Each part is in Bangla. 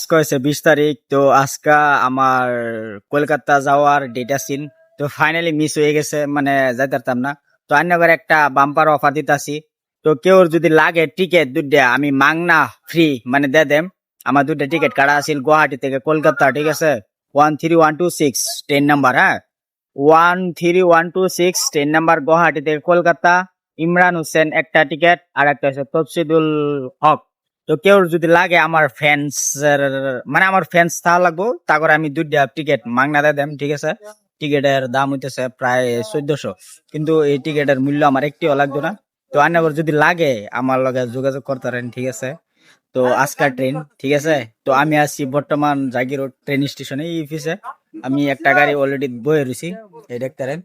আজকে হয়েছে 20 তারিখ। তো আজকে আমার কলকাতা যাওয়ার ডেট আছিল। তো ফাইনালি মিস হয়ে গেছে, মানে যাইতে পারতাম না। তো আন্যগর একটা বাম্পার অফার দিতাছি। তো কেউ যদি লাগে টিকিট দুটা আমি মাংনা ফ্রি মানে দে দেম। আমার দুটা টিকিট কাটা আছিল গুয়াহাটি থেকে কলকাতা, ঠিক আছে? 13126 ট্রেন নাম্বার, হ্যাঁ, 13126 ট্রেন নাম্বার, গুয়াহাটি থেকে কলকাতা। ইমরান হোসেন একটা টিকিট, আর একটা হচ্ছে তফসিদুল হক। তো কেউ যদি লাগে আমার ফ্যান্স, মানে আমার ফ্যান্স তা লাগবো, তা করে আমি দুইটা টিকিট মাগনা দিয়ে দেম, ঠিক আছে? টিকিটের দাম হইতেছে প্রায় 1400, কিন্তু এই টিকিটের মূল্য আমার একটিও লাগতো না। তো আন্নাগর যদি লাগে আমার লগে যোগাযোগ করতে পারেন, ঠিক আছে? তো আজকার ট্রেন, ঠিক আছে? তো আমি আছি বর্তমান জাগিরোড ট্রেন স্টেশনে, এই পিছে আমি একটা গাড়ি অলরেডি বয়ে রয়েছি, এই দেখতেন,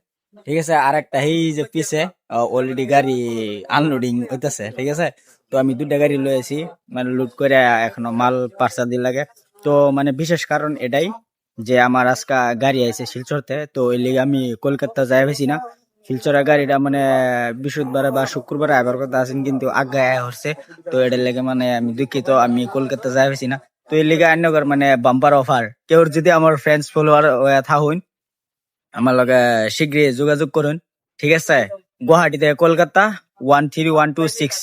ঠিক আছে? আর একটা এই যে পিছে অলরেডি গাড়ি আনলোডিং হইতেছে, ঠিক আছে? তো আমি দুইটা গাড়ি লয়েছি, মানে লুট করে এখনো মাল পার্সেল দিন লাগে। তো মানে বিশেষ কারণ এটাই যে আমার আজকে গাড়ি আইছে শিলচরতে, তো এই লিগে আমি কলকাতা যাই পেছি না। শিলচরের গাড়িটা মানে বৃহস্পতিবার বা শুক্রবার আইবার কথা আছেন, কিন্তু আগে আয় হচ্ছে। তো এটার লেগে মানে আমি দুঃখিত, আমি কলকাতা যাই পেছি না। তো এই লিগে আন্যগর মানে বাম্পার অফার, কেউ যদি আমার ফ্রেন্ডস ফলোয়ার থাকুন আমার লগে শীঘ্রই যোগাযোগ করুন, ঠিক আছে? গুয়াহাটি থেকে কলকাতা 13126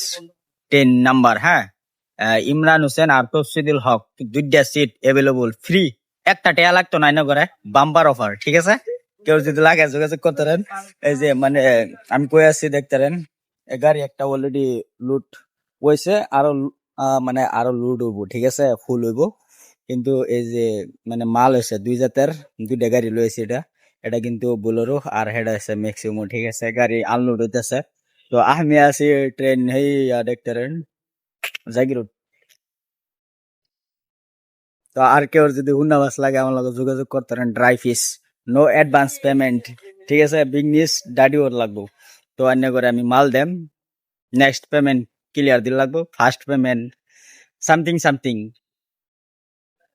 ট্রেন নাম্বার, হ্যাঁ। ইমরান হোসেন আর তফসিদুল হক, দুইটা সিট এভেলেবল ফ্রি, একটা টেয়া লাগতো না এনে করে, বাম্পার অফার, ঠিক আছে? কেউ যদি লাগে যোগাযোগ করতে পারেন। এই যে মানে আমি কই আছি দেখতেন, গাড়ি একটা অলরেডি লুট হয়েছে, আরো মানে আরো লুট হইব, ঠিক আছে? ফুল হইব। কিন্তু এই যে মানে মাল হয়েছে দুই জাতের, দুইটা গাড়ি লয়েছে। এটা এটা কিন্তু বোলেরো, আর হেড আছে ম্যাক্সিমো, ঠিক আছে? গাড়ি আনলোড হইতেছে। তো আমি আছি ট্রেন হেই দেখতেন জাগিরোড। তো আর কেউ যদি হুন্ডাবাস লাগে আমার লগে যোগাযোগ করতে পারেন। ড্রাই ফিস, নো অ্যাডভান্স পেমেন্ট, ঠিক আছে? বিগনিস দাডি ওর লাগবো। তো অন্য করে আমি মাল দেম, নেক্সট পেমেন্ট ক্লিয়ার দিল লাগবো, ফার্স্ট পেমেন্ট সামথিং সামথিং,